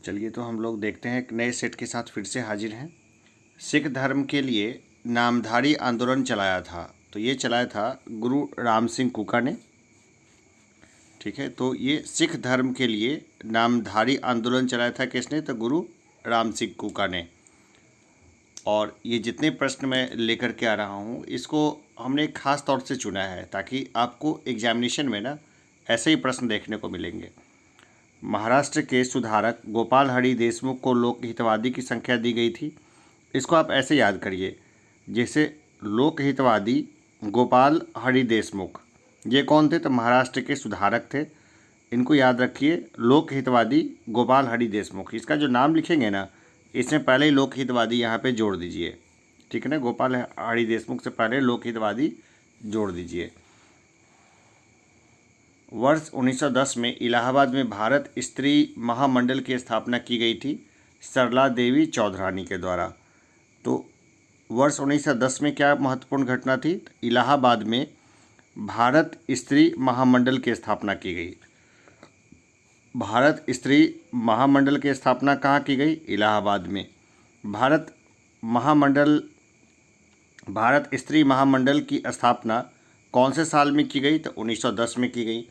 चलिए तो हम लोग देखते हैं, एक नए सेट के साथ फिर से हाजिर हैं। सिख धर्म के लिए नामधारी आंदोलन चलाया था, तो ये चलाया था गुरु राम सिंह कुका ने। ठीक है, तो ये सिख धर्म के लिए नामधारी आंदोलन चलाया था किसने? तो गुरु राम सिंह कुका ने। और ये जितने प्रश्न मैं लेकर के आ रहा हूँ, इसको हमने खास तौर से चुना है ताकि आपको एग्जामिनेशन में ना ऐसे ही प्रश्न देखने को मिलेंगे। महाराष्ट्र के सुधारक गोपाल हरि देशमुख को लोक हितवादी की संख्या दी गई थी। इसको आप ऐसे याद करिए, जैसे लोक हितवादी गोपाल हरि देशमुख, ये कौन थे? तो महाराष्ट्र के सुधारक थे। इनको याद रखिए, लोक हितवादी गोपाल हरि देशमुख। इसका जो नाम लिखेंगे ना, इसमें पहले ही लोक हितवादी यहाँ पे जोड़ दीजिए। ठीक है ना, गोपाल हरि देशमुख से पहले लोक हितवादी जोड़ दीजिए। वर्ष 1910 में इलाहाबाद में भारत स्त्री महामंडल की स्थापना की गई थी सरला देवी चौधरानी के द्वारा। तो वर्ष 1910 में क्या महत्वपूर्ण घटना थी? इलाहाबाद में भारत स्त्री महामंडल की स्थापना की गई। भारत स्त्री महामंडल की स्थापना कहाँ की गई? इलाहाबाद में। भारत स्त्री महामंडल की स्थापना कौन से साल में की गई? तो 1910 में की गई।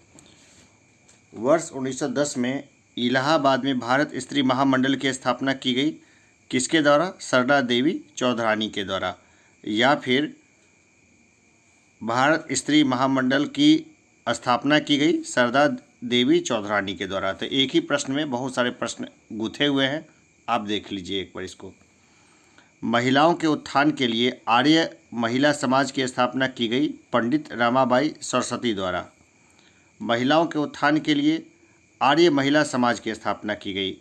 वर्ष 1910 में इलाहाबाद में भारत स्त्री महामंडल की स्थापना की गई। किसके द्वारा? सरला देवी चौधरानी के द्वारा। या फिर भारत स्त्री महामंडल की स्थापना की गई सरला देवी चौधरानी के द्वारा। तो एक ही प्रश्न में बहुत सारे प्रश्न गुथे हुए हैं, आप देख लीजिए एक बार इसको। महिलाओं के उत्थान के लिए आर्य महिला समाज की स्थापना की गई पंडित रमाबाई सरस्वती द्वारा। महिलाओं के उत्थान के लिए आर्य महिला समाज की स्थापना की गई।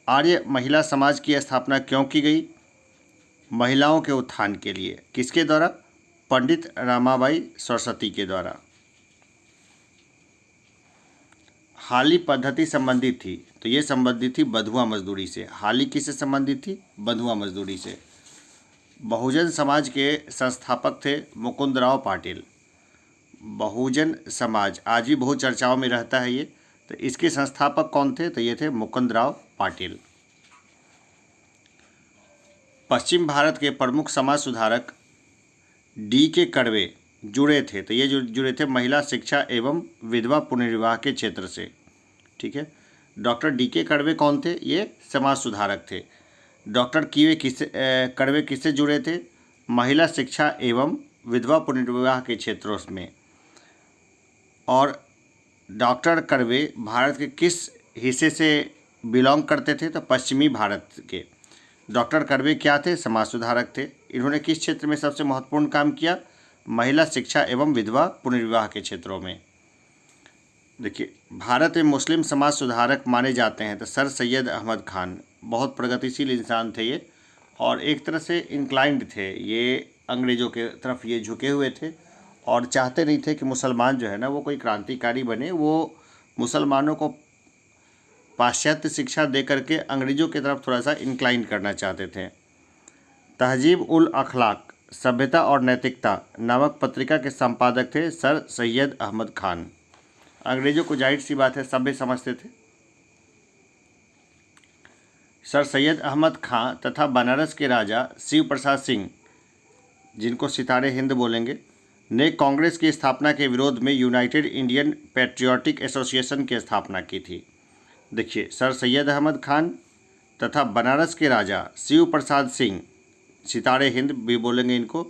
आर्य महिला समाज की स्थापना क्यों की गई? महिलाओं के उत्थान के लिए। किसके द्वारा? पंडित रमाबाई सरस्वती के द्वारा। हाली पद्धति संबंधित थी, तो ये संबंधित थी बंधुआ मजदूरी से। हाली किससे संबंधित थी? बंधुआ मजदूरी से। बहुजन समाज के संस्थापक थे मुकुंदराव पाटिल। बहुजन समाज आज भी बहुत चर्चाओं में रहता है ये, तो इसके संस्थापक कौन थे? तो ये थे मुकुंदराव पाटिल। पश्चिम भारत के प्रमुख समाज सुधारक D.K. कर्वे जुड़े थे, तो ये जो जुड़े थे महिला शिक्षा एवं विधवा पुनर्विवाह के क्षेत्र से। ठीक है, डॉक्टर D.K. कर्वे कौन थे? ये समाज सुधारक थे। डॉक्टर कर्वे किससे जुड़े थे? महिला शिक्षा एवं विधवा पुनर्विवाह के क्षेत्रों में। और डॉक्टर कर्वे भारत के किस हिस्से से बिलोंग करते थे? तो पश्चिमी भारत के। डॉक्टर कर्वे क्या थे? समाज सुधारक थे। इन्होंने किस क्षेत्र में सबसे महत्वपूर्ण काम किया? महिला शिक्षा एवं विधवा पुनर्विवाह के क्षेत्रों में। देखिए, भारत में मुस्लिम समाज सुधारक माने जाते हैं तो सर सैयद अहमद खान, बहुत प्रगतिशील इंसान थे ये, और एक तरह से इंक्लाइंड थे ये, अंग्रेज़ों के तरफ ये झुके हुए थे और चाहते नहीं थे कि मुसलमान जो है ना वो कोई क्रांतिकारी बने। वो मुसलमानों को पाश्चात्य शिक्षा दे करके अंग्रेज़ों की तरफ थोड़ा सा इंक्लाइन करना चाहते थे। तहजीब उल अखलाक, सभ्यता और नैतिकता नामक पत्रिका के संपादक थे सर सैयद अहमद खान। अंग्रेज़ों को जाहिर सी बात है सभ्य समझते थे। सर सैयद अहमद खां तथा बनारस के राजा शिव प्रसाद सिंह, जिनको सितारे हिंद बोलेंगे, ने कांग्रेस की स्थापना के विरोध में यूनाइटेड इंडियन पैट्रियोटिक एसोसिएशन की स्थापना की थी। देखिए, सर सैयद अहमद खान तथा बनारस के राजा शिव प्रसाद सिंह, सितारे हिंद भी बोलेंगे इनको,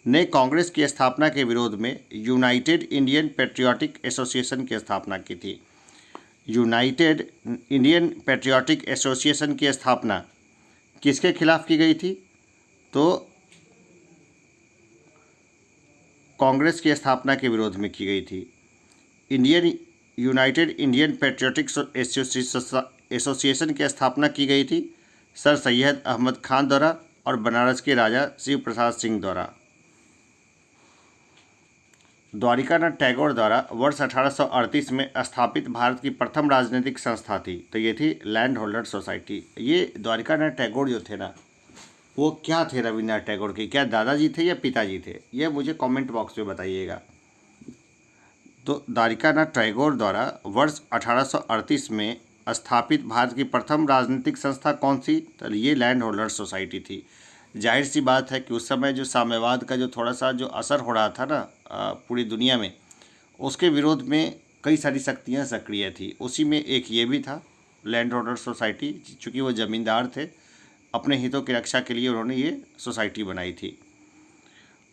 ने कांग्रेस की स्थापना के विरोध में यूनाइटेड इंडियन पैट्रियोटिक एसोसिएशन की स्थापना की थी। यूनाइटेड इंडियन पैट्रियोटिक एसोसिएशन की स्थापना किसके खिलाफ की गई थी? तो कांग्रेस की स्थापना के विरोध में की गई थी। यूनाइटेड इंडियन पैट्रियोटिक एसोसिएशन की स्थापना की गई थी सर सैयद अहमद खान द्वारा और बनारस के राजा शिव प्रसाद सिंह द्वारा। द्वारिकानाथ टैगोर द्वारा वर्ष 1838 में स्थापित भारत की प्रथम राजनीतिक संस्था थी, तो ये थी लैंड होल्डर सोसाइटी। ये द्वारिकानाथ टैगोर जो थे ना, वो क्या थे रविन्द्रनाथ टैगोर के? क्या दादाजी थे या पिताजी थे? ये मुझे कमेंट बॉक्स में बताइएगा। तो द्वारिकानाथ टैगोर द्वारा वर्ष 1838 में स्थापित भारत की प्रथम राजनीतिक संस्था कौन सी? तो ये लैंड होल्डर्स सोसाइटी थी। जाहिर सी बात है कि उस समय जो साम्यवाद का जो थोड़ा सा जो असर हो रहा था ना पूरी दुनिया में, उसके विरोध में कई सारी शक्तियाँ सक्रिय थी। उसी में एक ये भी था, लैंड होल्डर्स सोसाइटी। चूँकि वो ज़मींदार थे, अपने हितों की रक्षा के लिए उन्होंने ये सोसाइटी बनाई थी।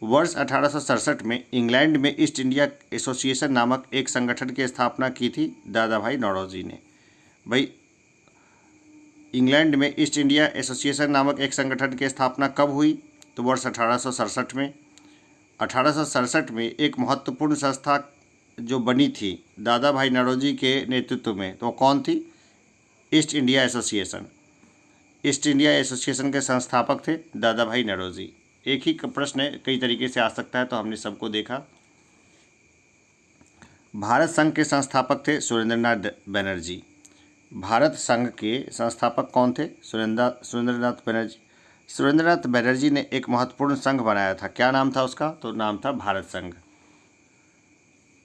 वर्ष 1867 में इंग्लैंड में ईस्ट इंडिया एसोसिएशन नामक एक संगठन की स्थापना की थी दादा भाई नौरोजी ने। भाई, इंग्लैंड में ईस्ट इंडिया एसोसिएशन नामक एक संगठन की स्थापना कब हुई? तो वर्ष 1867 में। 1867 में एक महत्वपूर्ण संस्था जो बनी थी दादा भाई नौरोजी के नेतृत्व में, तो कौन थी? East India association. East India association के संस्थापक थे दादा भाई नौरोजी। एक ही प्रश्न है, कई तरीके से आ सकता है, तो हमने सबको देखा। भारत संघ के संस्थापक थे सुरेंद्रनाथ बनर्जी। भारत संघ के संस्थापक कौन थे? सुरेंद्रनाथ बनर्जी। सुरेंद्रनाथ बनर्जी ने एक महत्वपूर्ण संघ बनाया था। क्या नाम था उसका? तो नाम था भारत संघ।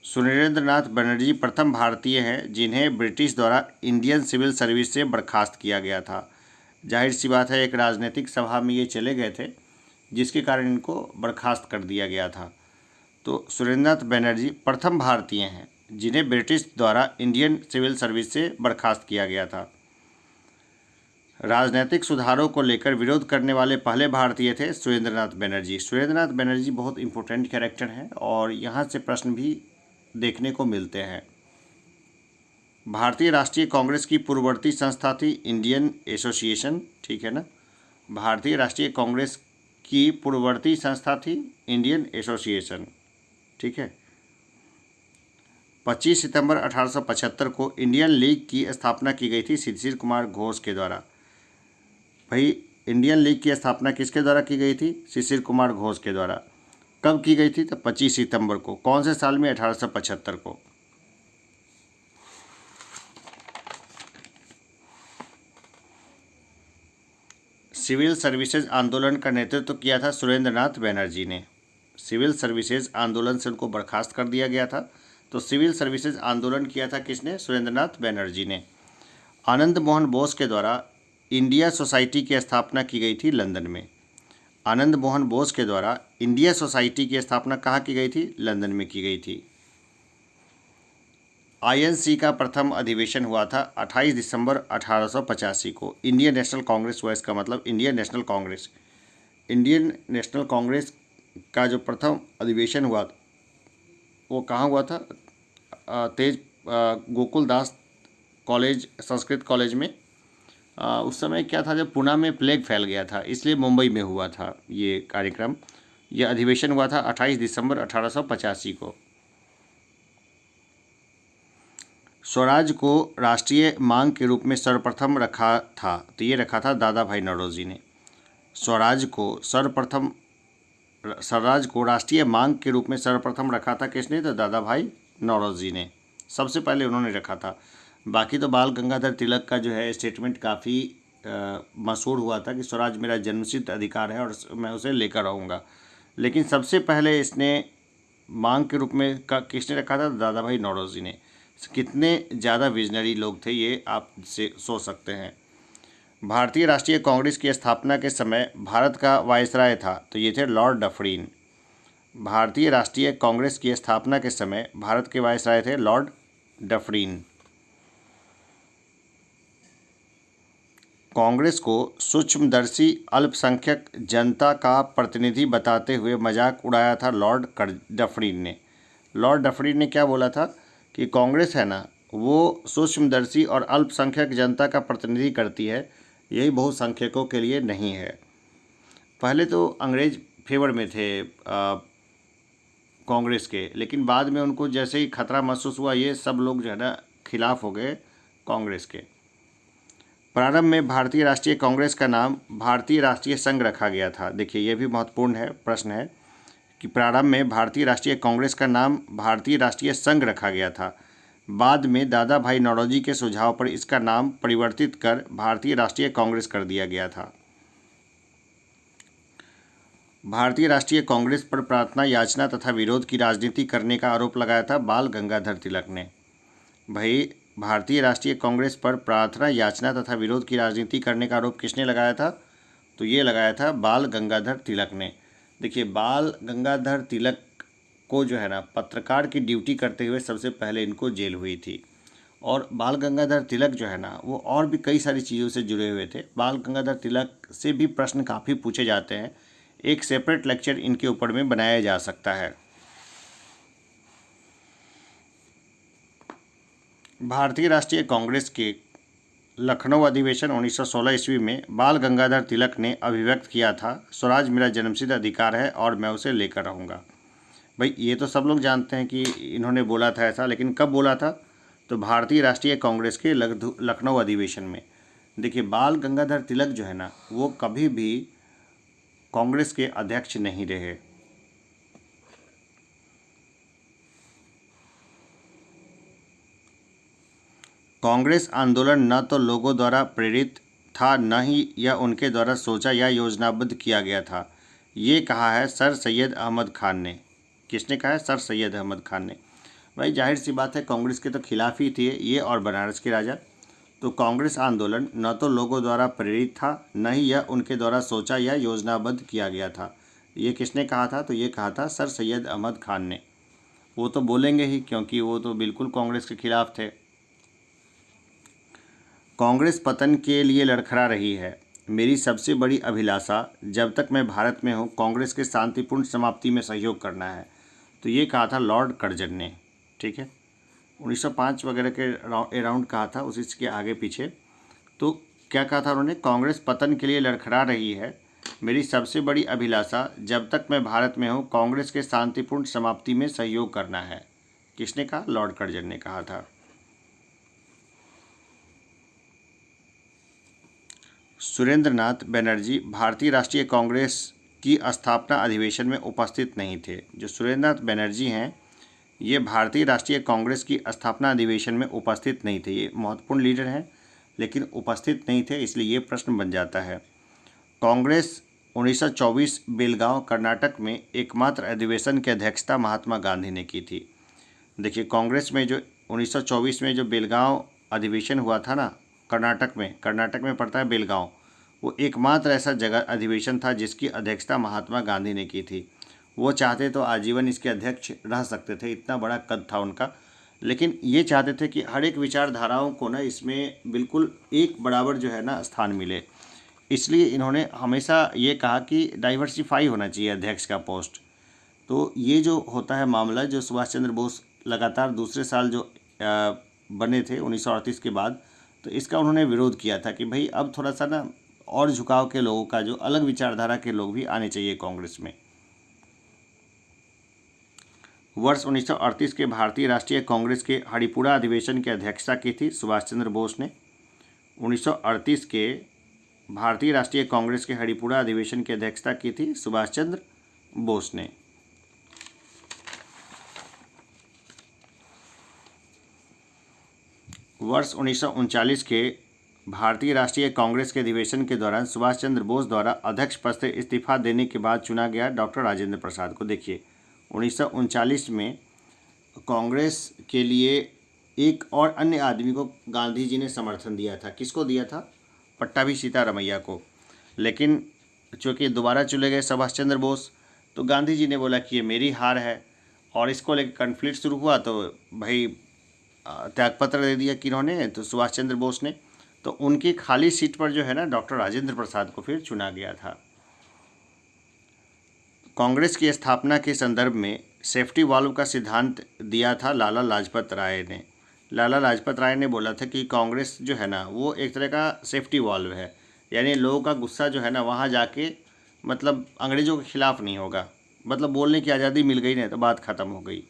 सुरेंद्रनाथ बनर्जी प्रथम भारतीय हैं जिन्हें ब्रिटिश द्वारा इंडियन सिविल सर्विस से बर्खास्त किया गया था। जाहिर सी बात है, एक राजनीतिक सभा में ये चले गए थे, जिसके कारण इनको बर्खास्त कर दिया गया था। तो सुरेंद्रनाथ बनर्जी प्रथम भारतीय हैं जिन्हें ब्रिटिश द्वारा इंडियन सिविल सर्विस से बर्खास्त किया गया था। राजनीतिक सुधारों को लेकर विरोध करने वाले पहले भारतीय थे सुरेंद्रनाथ बनर्जी। सुरेंद्रनाथ बनर्जी बहुत इंपॉर्टेंट कैरेक्टर हैं और यहाँ से प्रश्न भी देखने को मिलते हैं। भारतीय राष्ट्रीय कांग्रेस की पूर्ववर्ती संस्था थी इंडियन एसोसिएशन, ठीक है ना। भारतीय राष्ट्रीय कांग्रेस की पूर्ववर्ती संस्था थी इंडियन एसोसिएशन, ठीक है। 25 सितंबर 1875 को इंडियन लीग की स्थापना की गई थी शिशिर कुमार घोष के द्वारा। भाई, इंडियन लीग की स्थापना किसके द्वारा की गई थी? शिशिर कुमार घोष के द्वारा। कब की गई थी? तो 25 सितंबर को। कौन से साल में? 1875 को। सिविल सर्विसेज आंदोलन का नेतृत्व किया था सुरेंद्रनाथ बनर्जी ने। सिविल सर्विसेज आंदोलन से उनको बर्खास्त कर दिया गया था, तो सिविल सर्विसेज आंदोलन किया था किसने? सुरेंद्रनाथ बनर्जी ने। आनंद मोहन बोस के द्वारा इंडिया सोसाइटी की स्थापना की गई थी लंदन में। आनंद मोहन बोस के द्वारा इंडिया सोसाइटी की स्थापना कहाँ की गई थी? लंदन में की गई थी। आईएनसी का प्रथम अधिवेशन हुआ था 28 दिसंबर 1885 को। इंडियन नेशनल कांग्रेस हुआ, इसका मतलब Indian national Congress. Indian national Congress का जो प्रथम अधिवेशन हुआ वो कहाँ हुआ था? गोकुल दास कॉलेज, संस्कृत कॉलेज में। उस समय क्या था, जब पुणे में प्लेग फैल गया था, इसलिए मुंबई में हुआ था ये कार्यक्रम। यह अधिवेशन हुआ था 28 दिसंबर 1885 को। स्वराज को राष्ट्रीय मांग के रूप में सर्वप्रथम रखा था, तो ये रखा था दादा भाई नौरोजी ने। स्वराज को राष्ट्रीय मांग के रूप में सर्वप्रथम रखा था किसने? तो दादा भाई नौरोजी ने सबसे पहले उन्होंने रखा था। बाकी तो बाल गंगाधर तिलक का जो है स्टेटमेंट काफ़ी मशहूर हुआ था कि स्वराज मेरा जन्मसिद्ध अधिकार है और मैं उसे लेकर आऊँगा, लेकिन सबसे पहले इसने मांग के रूप में किसने रखा था? दादा भाई नौरोजी ने। कितने ज़्यादा विजनरी लोग थे ये आप से सोच सकते हैं। भारतीय राष्ट्रीय कांग्रेस की स्थापना के समय भारत का वायसराय था, तो ये थे लॉर्ड डफरिन। भारतीय राष्ट्रीय कांग्रेस की स्थापना के समय भारत के वायसराय थे लॉर्ड डफरिन। कांग्रेस को सूक्ष्मदर्शी अल्पसंख्यक जनता का प्रतिनिधि बताते हुए मजाक उड़ाया था लॉर्ड डफरिन ने। लॉर्ड डफरिन ने क्या बोला था कि कांग्रेस है ना, वो सूक्ष्मदर्शी और अल्पसंख्यक जनता का प्रतिनिधि करती है, यही बहुसंख्यकों के लिए नहीं है। पहले तो अंग्रेज फेवर में थे कांग्रेस के, लेकिन बाद में उनको जैसे ही खतरा महसूस हुआ, ये सब लोग जो है ना खिलाफ हो गए कांग्रेस के। प्रारंभ में भारतीय राष्ट्रीय कांग्रेस का नाम भारतीय राष्ट्रीय संघ रखा गया था। देखिए, यह भी महत्वपूर्ण है, प्रश्न है कि प्रारंभ में भारतीय राष्ट्रीय कांग्रेस का नाम भारतीय राष्ट्रीय संघ रखा गया था। बाद में दादा भाई नौरोजी के सुझाव पर इसका नाम परिवर्तित कर भारतीय राष्ट्रीय कांग्रेस कर दिया गया था। भारतीय राष्ट्रीय कांग्रेस पर प्रार्थना, याचना तथा विरोध की राजनीति करने का आरोप लगाया था बाल गंगाधर तिलक ने। भाई, भारतीय राष्ट्रीय कांग्रेस पर प्रार्थना, याचना तथा विरोध की राजनीति करने का आरोप किसने लगाया था? तो ये लगाया था बाल गंगाधर तिलक ने। देखिए, बाल गंगाधर तिलक को जो है ना पत्रकार की ड्यूटी करते हुए सबसे पहले इनको जेल हुई थी। और बाल गंगाधर तिलक जो है ना वो और भी कई सारी चीज़ों से जुड़े हुए थे। बाल गंगाधर तिलक से भी प्रश्न काफ़ी पूछे जाते हैं। एक सेपरेट लेक्चर इनके ऊपर में बनाया जा सकता है। भारतीय राष्ट्रीय कांग्रेस के लखनऊ अधिवेशन 1916 ईस्वी में बाल गंगाधर तिलक ने अभिव्यक्त किया था, स्वराज मेरा जन्मसिद्ध अधिकार है और मैं उसे लेकर रहूँगा। भाई ये तो सब लोग जानते हैं कि इन्होंने बोला था ऐसा, लेकिन कब बोला था? तो भारतीय राष्ट्रीय कांग्रेस के लखनऊ अधिवेशन में। देखिए, बाल गंगाधर तिलक जो है ना वो कभी भी कांग्रेस के अध्यक्ष नहीं रहे। कांग्रेस आंदोलन न तो लोगों द्वारा प्रेरित था, न ही यह उनके द्वारा सोचा या योजनाबद्ध किया गया था। ये कहा है सर सैयद अहमद खान ने। किसने कहा है? सर सैयद अहमद खान ने। भाई जाहिर सी बात है, कांग्रेस के तो खिलाफ ही थे ये और बनारस के राजा। तो कांग्रेस आंदोलन न तो लोगों द्वारा प्रेरित था, न ही यह उनके द्वारा सोचा या योजनाबद्ध किया गया था। ये किसने कहा था? तो ये कहा था सर सैयद अहमद खान ने। वो तो बोलेंगे ही, क्योंकि वो तो बिल्कुल कांग्रेस के खिलाफ थे। कांग्रेस पतन के लिए लड़खड़ा रही है। मेरी सबसे बड़ी अभिलाषा जब तक मैं भारत में हूँ कांग्रेस के शांतिपूर्ण समाप्ति में सहयोग करना है। तो ये कहा था लॉर्ड कर्जन ने। ठीक है, 1905 वगैरह के अराउंड कहा था, उसी के आगे पीछे। तो क्या कहा था उन्होंने? कांग्रेस पतन के लिए लड़खड़ा रही है। मेरी सबसे बड़ी अभिलाषा जब तक मैं भारत में हूँ कांग्रेस के शांतिपूर्ण समाप्ति में सहयोग करना है। किसने कहा? लॉर्ड कर्जन ने कहा था। सुरेंद्रनाथ बनर्जी भारतीय राष्ट्रीय कांग्रेस की स्थापना अधिवेशन में उपस्थित नहीं थे। जो सुरेंद्रनाथ बनर्जी हैं ये भारतीय राष्ट्रीय कांग्रेस की स्थापना अधिवेशन में उपस्थित नहीं थे। ये महत्वपूर्ण लीडर हैं लेकिन उपस्थित नहीं थे, इसलिए ये प्रश्न बन जाता है। कांग्रेस 1924 बेलगांव कर्नाटक में एकमात्र अधिवेशन की अध्यक्षता महात्मा गांधी ने की थी। देखिए, कांग्रेस में जो 1924 में जो बेलगांव अधिवेशन हुआ था ना कर्नाटक में पड़ता है बेलगांव, वो एकमात्र ऐसा जगह अधिवेशन था जिसकी अध्यक्षता महात्मा गांधी ने की थी। वो चाहते तो आजीवन इसके अध्यक्ष रह सकते थे, इतना बड़ा कद था उनका, लेकिन ये चाहते थे कि हर एक विचारधाराओं को ना इसमें बिल्कुल एक बराबर जो है ना स्थान मिले। इसलिए इन्होंने हमेशा ये कहा कि डाइवर्सिफाई होना चाहिए अध्यक्ष का पोस्ट। तो ये जो होता है मामला, जो सुभाष चंद्र बोस लगातार दूसरे साल जो बने थे 1938 के बाद, तो इसका उन्होंने विरोध किया था कि भाई अब थोड़ा सा ना और झुकाव के लोगों का, जो अलग विचारधारा के लोग भी आने चाहिए कांग्रेस में। वर्ष 1938 के भारतीय राष्ट्रीय कांग्रेस के हरिपुरा अधिवेशन की अध्यक्षता की थी सुभाष चंद्र बोस ने। 1938 के भारतीय राष्ट्रीय कांग्रेस के हरिपुरा अधिवेशन की अध्यक्षता की थी सुभाष चंद्र बोस ने। वर्ष 1939 के भारतीय राष्ट्रीय कांग्रेस के अधिवेशन के दौरान सुभाष चंद्र बोस द्वारा अध्यक्ष पद से इस्तीफा देने के बाद चुना गया डॉक्टर राजेंद्र प्रसाद को। देखिए, 1939 में कांग्रेस के लिए एक और अन्य आदमी को गांधी जी ने समर्थन दिया था। किसको दिया था? पट्टाभी सीतारमैया को। लेकिन चूँकि दोबारा चुने गए सुभाष चंद्र बोस, तो गांधी जी ने बोला कि ये मेरी हार है, और इसको लेकर कन्फ्लिक्ट शुरू हुआ। तो भाई त्यागपत्र दे दिया किन्होंने? तो सुभाष चंद्र बोस ने। तो उनकी खाली सीट पर जो है ना डॉक्टर राजेंद्र प्रसाद को फिर चुना गया था। कांग्रेस की स्थापना के संदर्भ में सेफ्टी वाल्व का सिद्धांत दिया था लाला लाजपत राय ने। लाला लाजपत राय ने बोला था कि कांग्रेस जो है ना वो एक तरह का सेफ्टी वाल्व है, यानी लोगों का गुस्सा जो है ना वहाँ जाके मतलब अंग्रेज़ों के खिलाफ नहीं होगा, मतलब बोलने की आज़ादी मिल गई नहीं तो बात ख़त्म हो गई।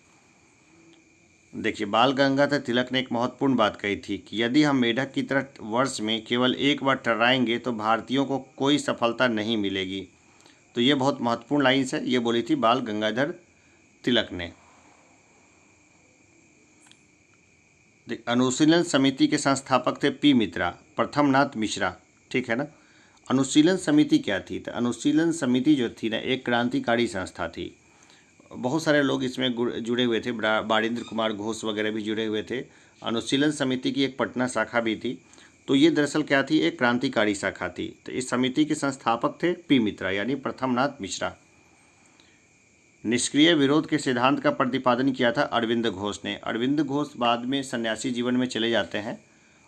देखिए, बाल गंगाधर तिलक ने एक महत्वपूर्ण बात कही थी कि यदि हम मेढक की तरह वर्ष में केवल एक बार टर्राएंगे तो भारतीयों को कोई सफलता नहीं मिलेगी। तो ये बहुत महत्वपूर्ण लाइन्स है, ये बोली थी बाल गंगाधर तिलक ने। अनुशीलन समिति के संस्थापक थे पी मित्रा, प्रथमनाथ मिश्रा। ठीक है ना। अनुशीलन समिति क्या थी? तो अनुशीलन समिति जो थी ना एक क्रांतिकारी संस्था थी। बहुत सारे लोग इसमें जुड़े हुए थे, बारिंद्र कुमार घोष वगैरह भी जुड़े हुए थे। अनुशीलन समिति की एक पटना शाखा भी थी। तो ये दरअसल क्या थी, एक क्रांतिकारी शाखा थी। तो इस समिति के संस्थापक थे पी मित्रा यानी प्रथमनाथ मिश्रा। निष्क्रिय विरोध के सिद्धांत का प्रतिपादन किया था अरविंद घोष ने। अरविंद घोष बाद में सन्यासी जीवन में चले जाते हैं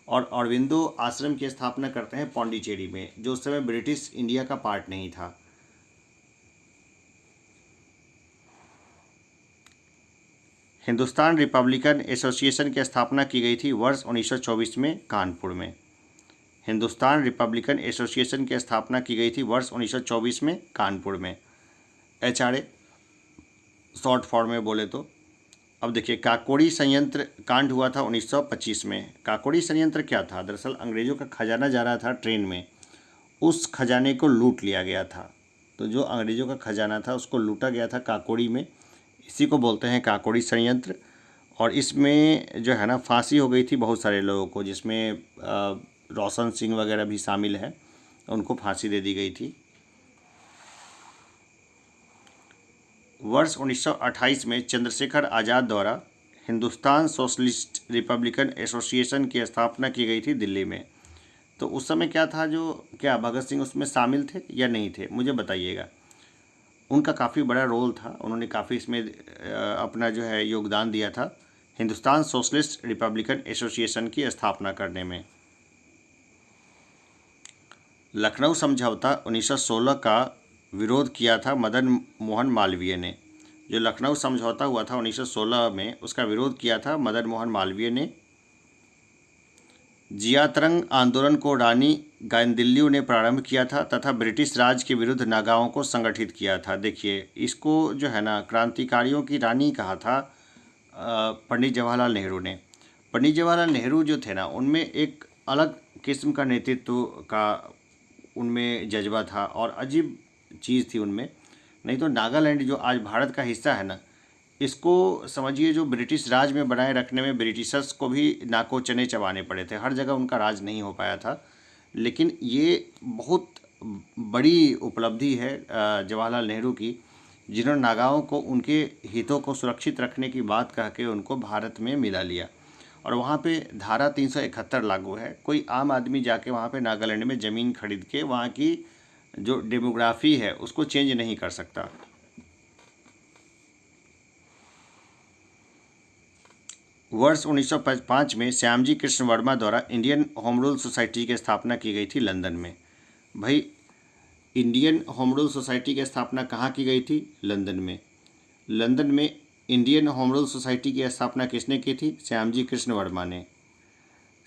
और अरविंदो आश्रम की स्थापना करते हैं पौंडीचेरी में, जो उस समय ब्रिटिश इंडिया का पार्ट नहीं था। हिंदुस्तान रिपब्लिकन एसोसिएशन की स्थापना की गई थी वर्ष 1924 में कानपुर में। हिंदुस्तान रिपब्लिकन एसोसिएशन की स्थापना की गई थी वर्ष 1924 में कानपुर में। HRA शॉर्ट फॉर्म में बोले तो। अब देखिए, काकोड़ी संयंत्र कांड हुआ था 1925 में। काकोड़ी संयंत्र क्या था, दरअसल अंग्रेजों का खजाना जा रहा था ट्रेन में, उस खजाने को लूट लिया गया था। तो जो अंग्रेजों का खजाना था उसको लूटा गया था काकोड़ी में, इसी को बोलते हैं काकोड़ी संयंत्र। और इसमें जो है ना फांसी हो गई थी बहुत सारे लोगों को, जिसमें रोशन सिंह वगैरह भी शामिल हैं, उनको फांसी दे दी गई थी। वर्ष 1928 में चंद्रशेखर आज़ाद द्वारा हिंदुस्तान सोशलिस्ट रिपब्लिकन एसोसिएशन की स्थापना की गई थी दिल्ली में। तो उस समय क्या था, जो क्या भगत सिंह उसमें शामिल थे या नहीं थे, मुझे बताइएगा। उनका काफ़ी बड़ा रोल था, उन्होंने काफ़ी इसमें अपना जो है योगदान दिया था हिंदुस्तान सोशलिस्ट रिपब्लिकन एसोसिएशन की स्थापना करने में। लखनऊ समझौता 1916 का विरोध किया था मदन मोहन मालवीय ने। जो लखनऊ समझौता हुआ था 1916 में, उसका विरोध किया था मदन मोहन मालवीय ने। जियातरंग आंदोलन को रानी गाइदिन्ल्यू ने प्रारंभ किया था तथा ब्रिटिश राज के विरुद्ध नागाओं को संगठित किया था। देखिए, इसको जो है ना क्रांतिकारियों की रानी कहा था पंडित जवाहरलाल नेहरू ने। पंडित जवाहरलाल नेहरू जो थे ना, उनमें एक अलग किस्म का नेतृत्व का उनमें जज्बा था और अजीब चीज़ थी उनमें। नहीं तो नागालैंड जो आज भारत का हिस्सा है ना, इसको समझिए जो ब्रिटिश राज में बनाए रखने में ब्रिटिशर्स को भी नाको चने चबाने पड़े थे, हर जगह उनका राज नहीं हो पाया था। लेकिन ये बहुत बड़ी उपलब्धि है जवाहरलाल नेहरू की, जिन्होंने नागाओं को उनके हितों को सुरक्षित रखने की बात कह के उनको भारत में मिला लिया। और वहाँ पे धारा 371 लागू है। कोई आम आदमी जाके वहाँ पे नागालैंड में ज़मीन खरीद के वहाँ की जो डेमोग्राफी है उसको चेंज नहीं कर सकता। वर्ष 1905 में श्यामजी कृष्ण वर्मा द्वारा इंडियन होम रूल सोसाइटी की स्थापना की गई थी लंदन में। भाई, इंडियन होम रूल सोसाइटी की स्थापना कहाँ की गई थी? लंदन में। लंदन में इंडियन होम रूल सोसाइटी की स्थापना किसने की थी? श्यामजी कृष्ण वर्मा ने।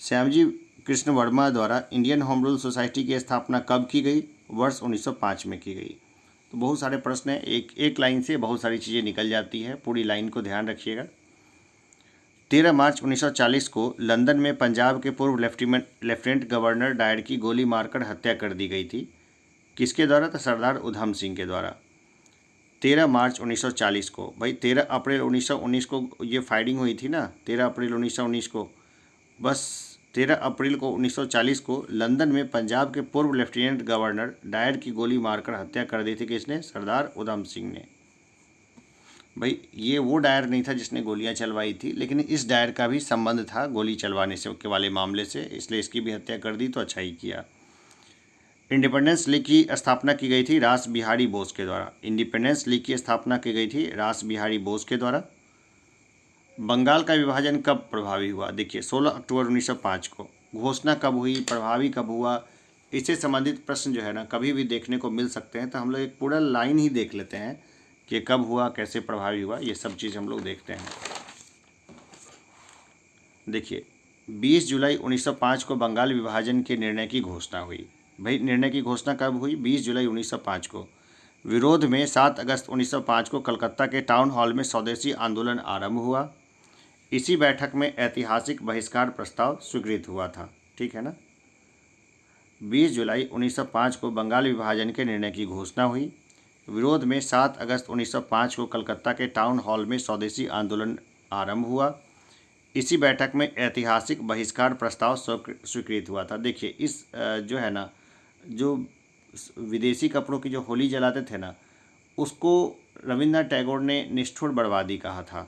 श्यामजी कृष्ण वर्मा द्वारा इंडियन होम रूल सोसाइटी की स्थापना कब की गई? वर्ष 1905 में की गई। तो बहुत सारे प्रश्न हैं, एक लाइन से बहुत सारी चीज़ें निकल जाती है, पूरी लाइन को ध्यान रखिएगा। 13 मार्च 1940 को लंदन में पंजाब के पूर्व लेफ्टिनेंट गवर्नर डायर की गोली मारकर हत्या कर दी गई थी। किसके द्वारा? तो सरदार उधम सिंह के द्वारा। 13 मार्च 1940 को। भाई 13 अप्रैल 1919 को ये फायरिंग हुई थी ना, 13 अप्रैल 1919 को। बस 13 अप्रैल को 1940 को लंदन में पंजाब के पूर्व लेफ्टिनेंट गवर्नर डायर की गोली मारकर हत्या कर दी थी। किसने? सरदार उधम सिंह ने। भाई ये वो डायर नहीं था जिसने गोलियां चलवाई थी, लेकिन इस डायर का भी संबंध था गोली चलवाने से के वाले मामले से, इसलिए इसकी भी हत्या कर दी, तो अच्छा ही किया। इंडिपेंडेंस लीग की स्थापना की गई थी रास बिहारी बोस के द्वारा। इंडिपेंडेंस लीग की स्थापना की गई थी रास बिहारी बोस के द्वारा। बंगाल का विभाजन कब प्रभावी हुआ? देखिए 16 अक्टूबर 1905 को। घोषणा कब हुई, प्रभावी कब हुआ, इससे संबंधित प्रश्न जो है ना कभी भी देखने को मिल सकते हैं। तो हम लोग एक पूरा लाइन ही देख लेते हैं कि कब हुआ, कैसे प्रभावी हुआ, ये सब चीज़ हम लोग देखते हैं। देखिए 20 जुलाई 1905 को बंगाल विभाजन के निर्णय की घोषणा हुई। भाई निर्णय की घोषणा कब हुई? 20 जुलाई 1905 को। विरोध में 7 अगस्त 1905 को कलकत्ता के टाउन हॉल में स्वदेशी आंदोलन आरंभ हुआ। इसी बैठक में ऐतिहासिक बहिष्कार प्रस्ताव स्वीकृत हुआ था। ठीक है ना। 20 जुलाई 1905 को बंगाल विभाजन के निर्णय की घोषणा हुई। विरोध में 7 अगस्त 1905 को कलकत्ता के टाउन हॉल में स्वदेशी आंदोलन आरंभ हुआ। इसी बैठक में ऐतिहासिक बहिष्कार प्रस्ताव स्वीकृत हुआ था। देखिए इस जो है ना, जो विदेशी कपड़ों की जो होली जलाते थे ना, उसको रविन्द्रनाथ टैगोर ने निष्ठुर बर्बादी कहा था।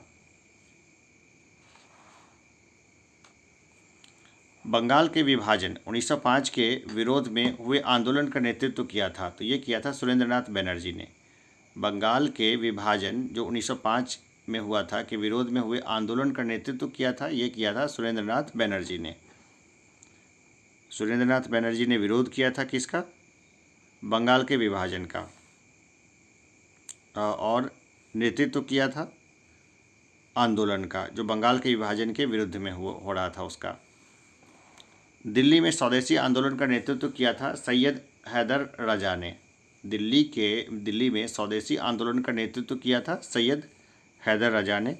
बंगाल के विभाजन 1905 के विरोध में हुए आंदोलन का नेतृत्व किया था, तो ये किया था सुरेंद्रनाथ बनर्जी ने। बंगाल के विभाजन जो 1905 में हुआ था के विरोध में हुए आंदोलन का नेतृत्व किया था, ये किया था सुरेंद्रनाथ बनर्जी ने। सुरेंद्रनाथ बनर्जी ने विरोध किया था किसका? बंगाल के विभाजन का, और नेतृत्व किया था आंदोलन का जो बंगाल के विभाजन के विरुद्ध में हो रहा था उसका। दिल्ली में स्वदेशी आंदोलन का नेतृत्व किया था सैयद हैदर रजा ने। दिल्ली में स्वदेशी आंदोलन का नेतृत्व किया था सैयद हैदर रजा ने।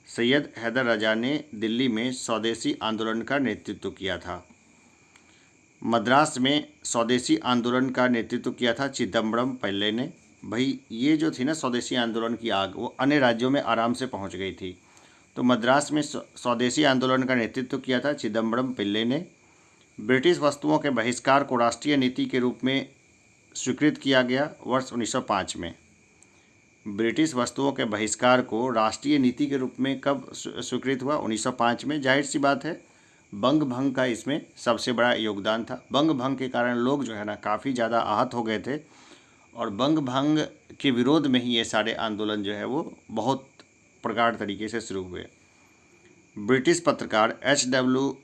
सैयद हैदर रजा ने दिल्ली में स्वदेशी आंदोलन का नेतृत्व किया था। मद्रास में स्वदेशी आंदोलन का नेतृत्व किया था चिदम्बरम पिल्लई ने। भाई ये जो थी ना स्वदेशी आंदोलन की आग, वो अन्य राज्यों में आराम से पहुंच गई थी। तो मद्रास में स्वदेशी आंदोलन का नेतृत्व किया था चिदम्बरम पिल्लई ने। ब्रिटिश वस्तुओं के बहिष्कार को राष्ट्रीय नीति के रूप में स्वीकृत किया गया वर्ष 1905 में। ब्रिटिश वस्तुओं के बहिष्कार को राष्ट्रीय नीति के रूप में कब स्वीकृत हुआ? 1905 में। जाहिर सी बात है बंग भंग का इसमें सबसे बड़ा योगदान था। बंग भंग के कारण लोग जो है ना काफ़ी ज़्यादा आहत हो गए थे, और बंग भंग के विरोध में ही ये सारे आंदोलन जो है वो बहुत प्रगाढ़ तरीके से शुरू हुए। ब्रिटिश पत्रकार एच.डब्ल्यू.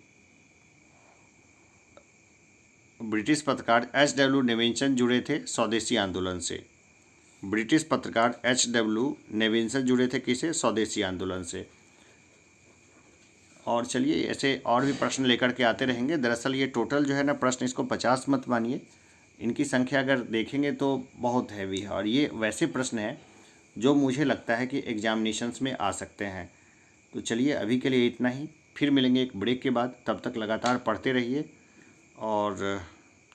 नेविंसन जुड़े थे स्वदेशी आंदोलन से। ब्रिटिश पत्रकार एच.डब्ल्यू. नेविंसन जुड़े थे किसे? स्वदेशी आंदोलन से। और चलिए ऐसे और भी प्रश्न लेकर के आते रहेंगे। दरअसल ये टोटल जो है ना प्रश्न, इसको 50 मत मानिए, इनकी संख्या अगर देखेंगे तो बहुत हैवी है, और ये वैसे प्रश्न हैं जो मुझे लगता है कि एग्जामिनेशंस में आ सकते हैं। तो चलिए अभी के लिए इतना ही, फिर मिलेंगे एक ब्रेक के बाद। तब तक लगातार पढ़ते रहिए और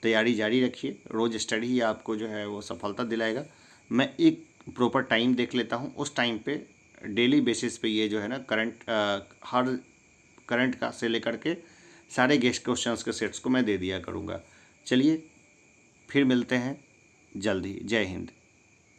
तैयारी जारी रखिए। रोज़ स्टडी ही आपको जो है वो सफलता दिलाएगा। मैं एक प्रॉपर टाइम देख लेता हूँ, उस टाइम पे डेली बेसिस पे ये जो है ना हर करंट का से लेकर के सारे गेस्ट क्वेश्चंस के सेट्स को मैं दे दिया करूँगा। चलिए फिर मिलते हैं जल्द ही। जय हिंद।